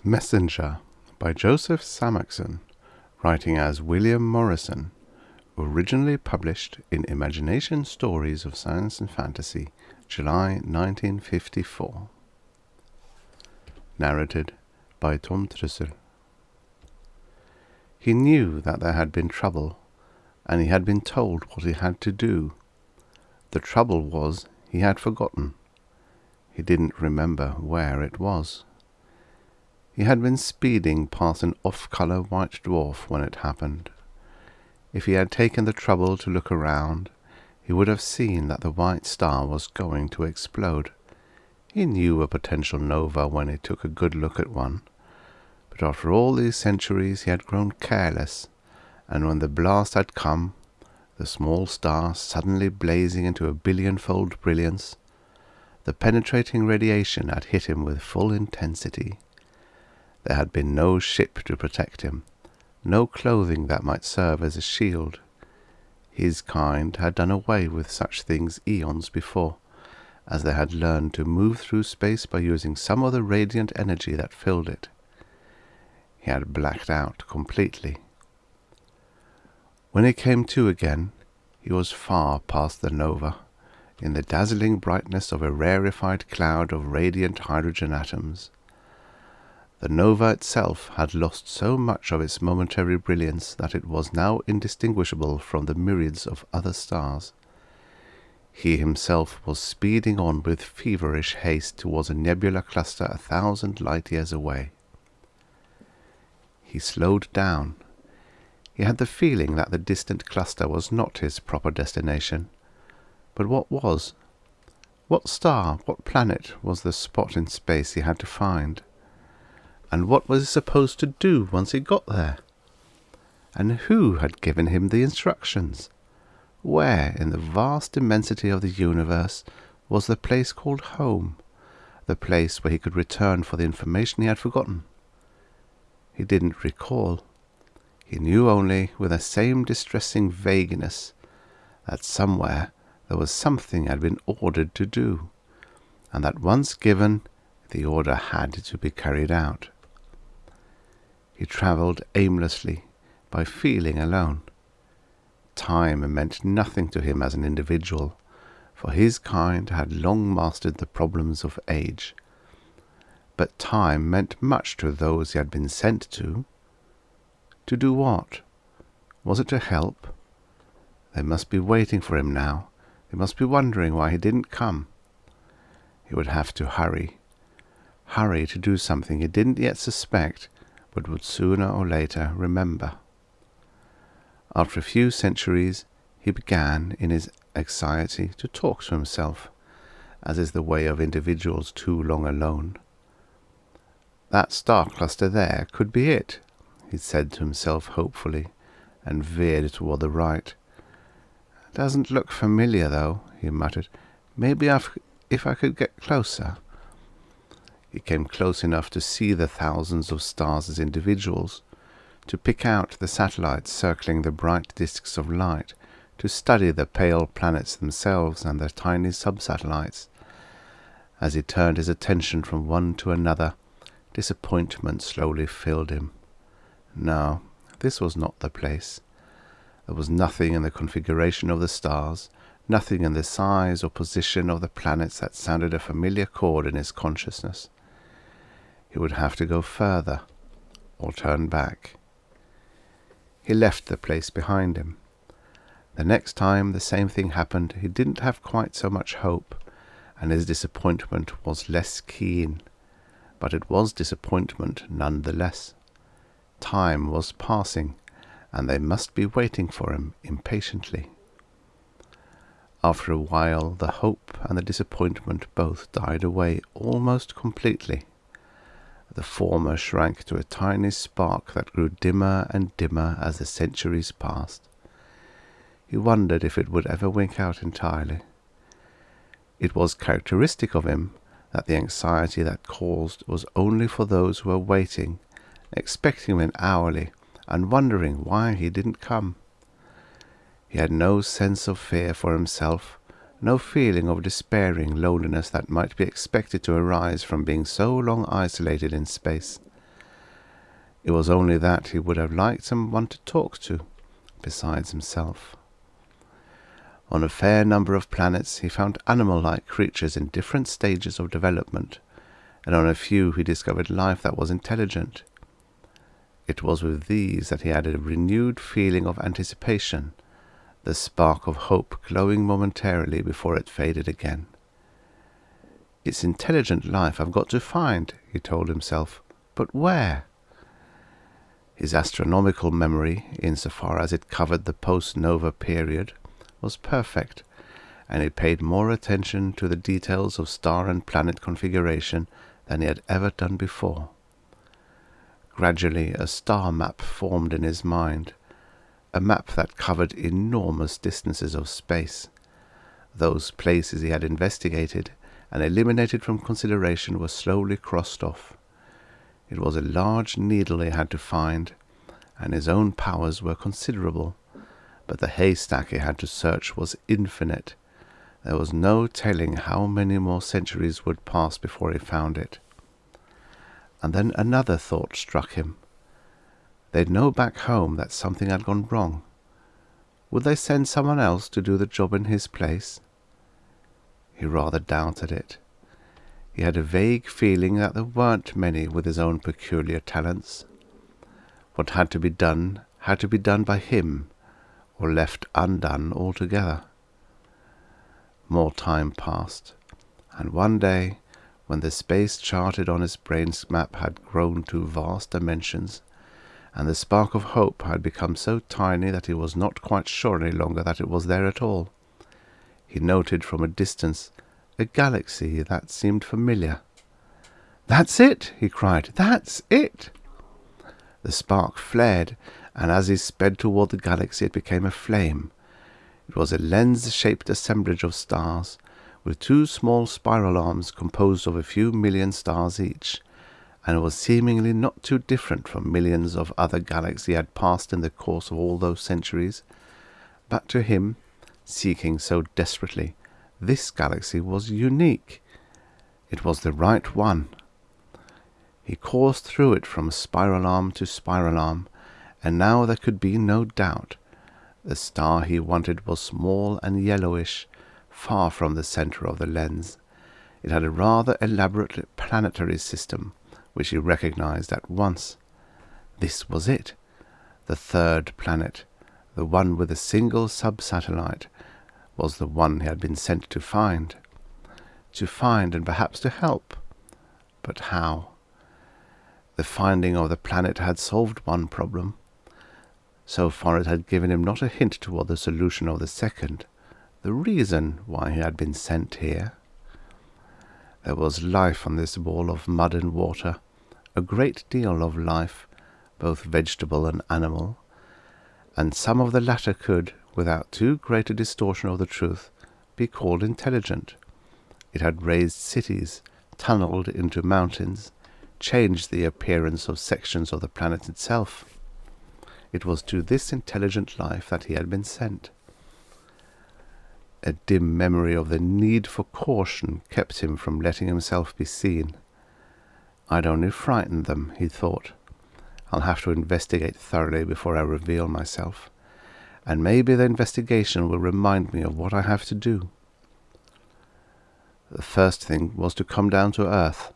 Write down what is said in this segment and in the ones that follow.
Messenger by Joseph Samachson, writing as William Morrison, originally published in Imagination Stories of Science and Fantasy, July 1954. Narrated by Trussel. He knew that there had been trouble, and he had been told what he had to do. The trouble was he had forgotten. He didn't remember where it was. He had been speeding past an off-color white dwarf when it happened. If he had taken the trouble to look around, he would have seen that the white star was going to explode. He knew a potential nova when he took a good look at one. But after all these centuries he had grown careless, and when the blast had come, the small star suddenly blazing into a billion-fold brilliance, the penetrating radiation had hit him with full intensity. There had been no ship to protect him, no clothing that might serve as a shield. His kind had done away with such things eons before, as they had learned to move through space by using some of the radiant energy that filled it. He had blacked out completely. When he came to again, he was far past the nova, in the dazzling brightness of a rarefied cloud of radiant hydrogen atoms. The nova itself had lost so much of its momentary brilliance that it was now indistinguishable from the myriads of other stars. He himself was speeding on with feverish haste towards a nebular cluster 1,000 light-years away. He slowed down. He had the feeling that the distant cluster was not his proper destination. But what was? What star, what planet was the spot in space he had to find? And what was he supposed to do once he got there? And who had given him the instructions? Where, in the vast immensity of the universe, was the place called home, the place where he could return for the information he had forgotten? He didn't recall. He knew only, with the same distressing vagueness, that somewhere there was something he had been ordered to do, and that once given, the order had to be carried out. He travelled aimlessly, by feeling alone. Time meant nothing to him as an individual, for his kind had long mastered the problems of age. But time meant much to those he had been sent to. To do what? Was it to help? They must be waiting for him now. They must be wondering why he didn't come. He would have to hurry. Hurry to do something he didn't yet suspect, but would sooner or later remember. After a few centuries, he began, in his anxiety, to talk to himself, as is the way of individuals too long alone. That star cluster there could be it, he said to himself hopefully, and veered toward the right. Doesn't look familiar, though, he muttered. Maybe if I could get closer. He came close enough to see the thousands of stars as individuals, to pick out the satellites circling the bright disks of light, to study the pale planets themselves and their tiny sub-satellites. As he turned his attention from one to another, disappointment slowly filled him. No, this was not the place. There was nothing in the configuration of the stars, nothing in the size or position of the planets that sounded a familiar chord in his consciousness. He would have to go further, or turn back. He left the place behind him. The next time the same thing happened, he didn't have quite so much hope, and his disappointment was less keen. But it was disappointment none the less. Time was passing, and they must be waiting for him impatiently. After a while the hope and the disappointment both died away almost completely. The former shrank to a tiny spark that grew dimmer and dimmer as the centuries passed. He wondered if it would ever wink out entirely. It was characteristic of him that the anxiety that caused was only for those who were waiting, expecting him hourly, and wondering why he didn't come. He had no sense of fear for himself, no feeling of despairing loneliness that might be expected to arise from being so long isolated in space. It was only that he would have liked someone to talk to, besides himself. On a fair number of planets he found animal-like creatures in different stages of development, and on a few he discovered life that was intelligent. It was with these that he had a renewed feeling of anticipation, the spark of hope glowing momentarily before it faded again. "It's intelligent life I've got to find," he told himself. "But where?" His astronomical memory, insofar as it covered the post-nova period, was perfect, and he paid more attention to the details of star and planet configuration than he had ever done before. Gradually a star map formed in his mind, a map that covered enormous distances of space. Those places he had investigated and eliminated from consideration were slowly crossed off. It was a large needle he had to find, and his own powers were considerable, but the haystack he had to search was infinite. There was no telling how many more centuries would pass before he found it. And then another thought struck him. They'd know back home that something had gone wrong. Would they send someone else to do the job in his place? He rather doubted it. He had a vague feeling that there weren't many with his own peculiar talents. What had to be done by him, or left undone altogether. More time passed, and one day, when the space charted on his brain's map had grown to vast dimensions, and the spark of hope had become so tiny that he was not quite sure any longer that it was there at all, he noted from a distance a galaxy that seemed familiar. "That's it!" he cried. "That's it!" The spark flared, and as he sped toward the galaxy it became a flame. It was a lens-shaped assemblage of stars, with two small spiral arms composed of a few million stars each, and it was seemingly not too different from millions of other galaxies he had passed in the course of all those centuries. But to him, seeking so desperately, this galaxy was unique. It was the right one. He coursed through it from spiral arm to spiral arm, and now there could be no doubt. The star he wanted was small and yellowish, far from the center of the lens. It had a rather elaborate planetary system, which he recognized at once. This was it. The third planet, the one with a single sub-satellite, was the one he had been sent to find. To find and perhaps to help. But how? The finding of the planet had solved one problem. So far it had given him not a hint toward the solution of the second, the reason why he had been sent here. There was life on this ball of mud and water, a great deal of life, both vegetable and animal, and some of the latter could, without too great a distortion of the truth, be called intelligent. It had raised cities, tunneled into mountains, changed the appearance of sections of the planet itself. It was to this intelligent life that he had been sent. A dim memory of the need for caution kept him from letting himself be seen. "I'd only frightened them," he thought. "I'll have to investigate thoroughly before I reveal myself, and maybe the investigation will remind me of what I have to do." The first thing was to come down to Earth.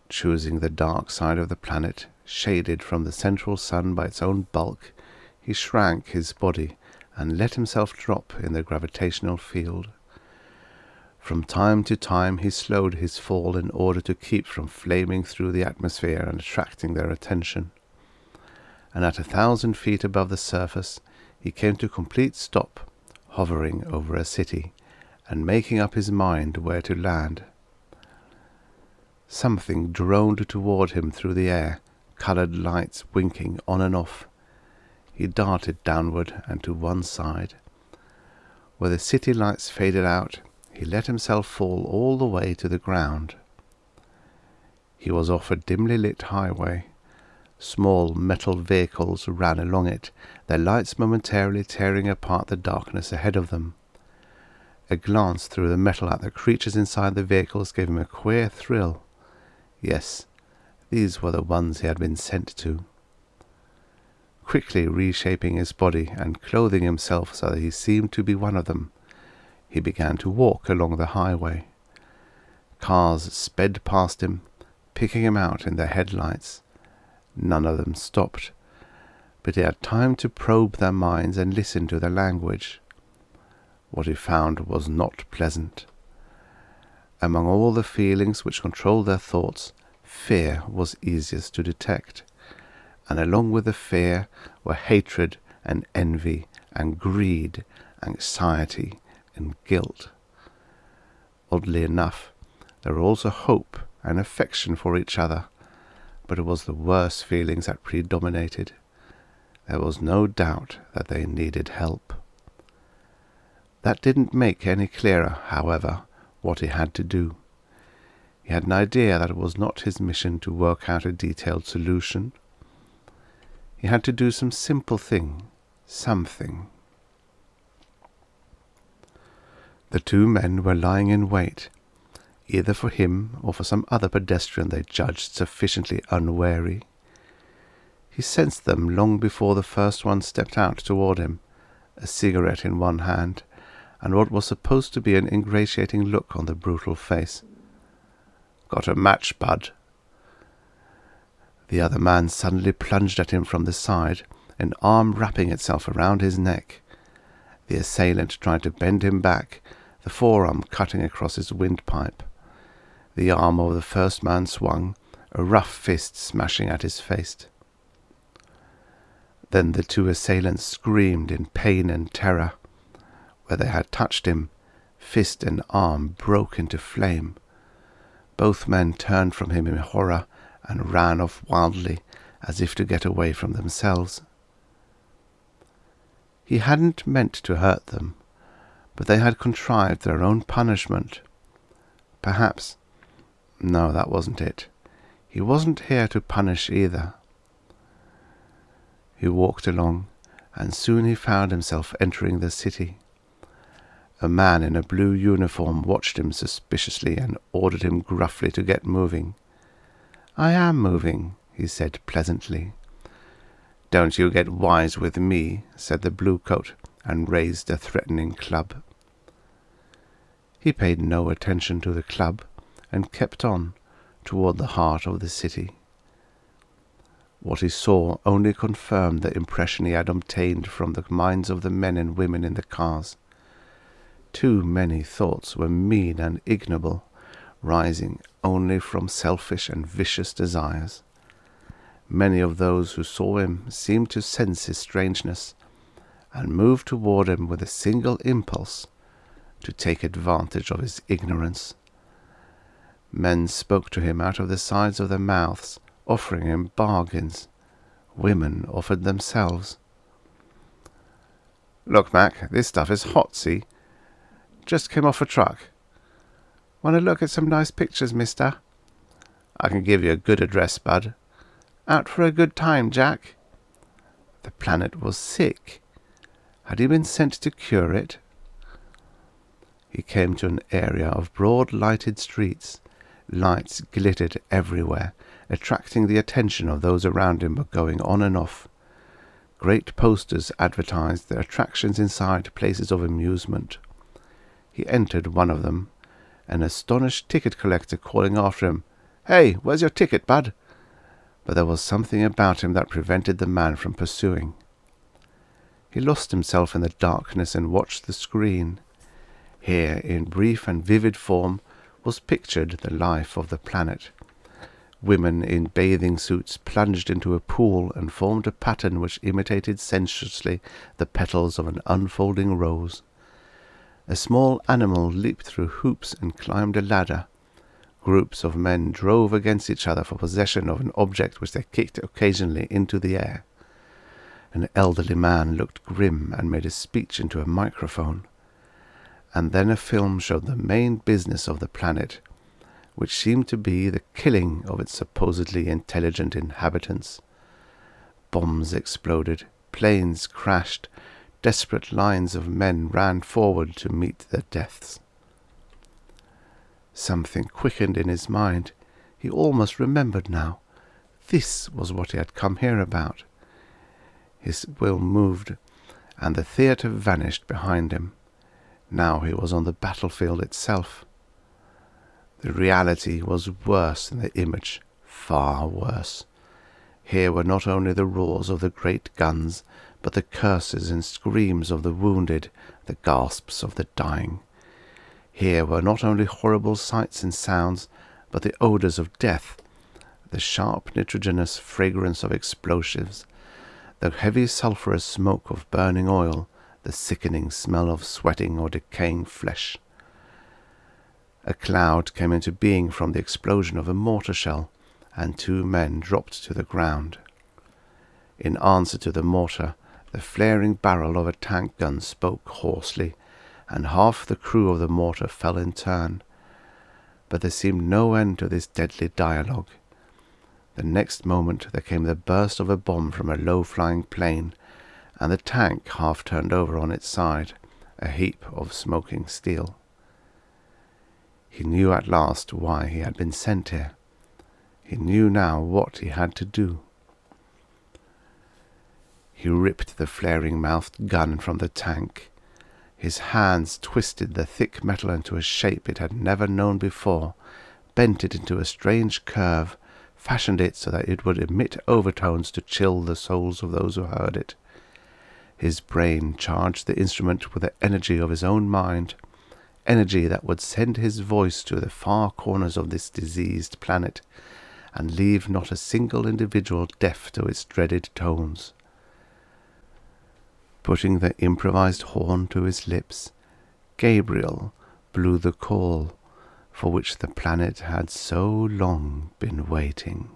Choosing the dark side of the planet, shaded from the central sun by its own bulk, he shrank his body and let himself drop in the gravitational field. From time to time he slowed his fall in order to keep from flaming through the atmosphere and attracting their attention. And at 1,000 feet above the surface he came to a complete stop, hovering over a city, and making up his mind where to land. Something droned toward him through the air, colored lights winking on and off. He darted downward and to one side. Where the city lights faded out, he let himself fall all the way to the ground. He was off a dimly lit highway. Small metal vehicles ran along it, their lights momentarily tearing apart the darkness ahead of them. A glance through the metal at the creatures inside the vehicles gave him a queer thrill. Yes, These were the ones he had been sent to. Quickly reshaping his body and clothing himself so that he seemed to be one of them, he began to walk along the highway. Cars sped past him, picking him out in their headlights. None of them stopped, but he had time to probe their minds and listen to their language. What he found was not pleasant. Among all the feelings which controlled their thoughts, fear was easiest to detect, and along with the fear were hatred and envy and greed, anxiety and guilt. Oddly enough, there were also hope and affection for each other, but it was the worst feelings that predominated. There was no doubt that they needed help. That didn't make any clearer, however, what he had to do. He had an idea that it was not his mission to work out a detailed solution. He had to do some simple thing, something. The two men were lying in wait, either for him or for some other pedestrian they judged sufficiently unwary. He sensed them long before the first one stepped out toward him, a cigarette in one hand, and what was supposed to be an ingratiating look on the brutal face. "Got a match, bud?" The other man suddenly plunged at him from the side, an arm wrapping itself around his neck. The assailant tried to bend him back, the forearm cutting across his windpipe. The arm of the first man swung, a rough fist smashing at his face. Then the two assailants screamed in pain and terror. Where they had touched him, fist and arm broke into flame. Both men turned from him in horror and ran off wildly, as if to get away from themselves. He hadn't meant to hurt them, but they had contrived their own punishment. Perhaps. No, that wasn't it. He wasn't here to punish either. He walked along, and soon he found himself entering the city. A man in a blue uniform watched him suspiciously and ordered him gruffly to get moving. "I am moving," he said pleasantly. "Don't you get wise with me," said the bluecoat, and raised a threatening club. He paid no attention to the club, and kept on, toward the heart of the city. What he saw only confirmed the impression he had obtained from the minds of the men and women in the cars. Too many thoughts were mean and ignoble, rising only from selfish and vicious desires. Many of those who saw him seemed to sense his strangeness, and moved toward him with a single impulse, to take advantage of his ignorance. Men spoke to him out of the sides of their mouths, offering him bargains. Women offered themselves. "Look, Mac, this stuff is hot, see? Just came off a truck. Want to look at some nice pictures, mister? I can give you a good address, bud. Out for a good time, Jack?" The planet was sick. Had he been sent to cure it? He came to an area of broad lighted streets. Lights glittered everywhere, attracting the attention of those around him by going on and off. Great posters advertised the attractions inside places of amusement. He entered one of them, an astonished ticket collector calling after him, "Hey, where's your ticket, bud?" But there was something about him that prevented the man from pursuing. He lost himself in the darkness and watched the screen. Here, in brief and vivid form, was pictured the life of the planet. Women in bathing suits plunged into a pool and formed a pattern which imitated sensuously the petals of an unfolding rose. A small animal leaped through hoops and climbed a ladder. Groups of men drove against each other for possession of an object which they kicked occasionally into the air. An elderly man looked grim and made a speech into a microphone. And then a film showed the main business of the planet, which seemed to be the killing of its supposedly intelligent inhabitants. Bombs exploded, planes crashed, desperate lines of men ran forward to meet their deaths. Something quickened in his mind. He almost remembered now. this was what he had come here about. His will moved, and the theatre vanished behind him. Now he was on the battlefield itself. The reality was worse than the image, far worse. Here were not only the roars of the great guns, but the curses and screams of the wounded, the gasps of the dying. Here were not only horrible sights and sounds, but the odours of death, the sharp nitrogenous fragrance of explosives, the heavy sulphurous smoke of burning oil, the sickening smell of sweating or decaying flesh. A cloud came into being from the explosion of a mortar shell, and 2 men dropped to the ground. In answer to the mortar, the flaring barrel of a tank gun spoke hoarsely, and half the crew of the mortar fell in turn. But there seemed no end to this deadly dialogue. The next moment there came the burst of a bomb from a low-flying plane, and the tank half turned over on its side, a heap of smoking steel. He knew at last why he had been sent here. He knew now what he had to do. He ripped the flaring-mouthed gun from the tank. His hands twisted the thick metal into a shape it had never known before, bent it into a strange curve, fashioned it so that it would emit overtones to chill the souls of those who heard it. His brain charged the instrument with the energy of his own mind, energy that would send his voice to the far corners of this diseased planet, and leave not a single individual deaf to its dreaded tones. Putting the improvised horn to his lips, Gabriel blew the call for which the planet had so long been waiting.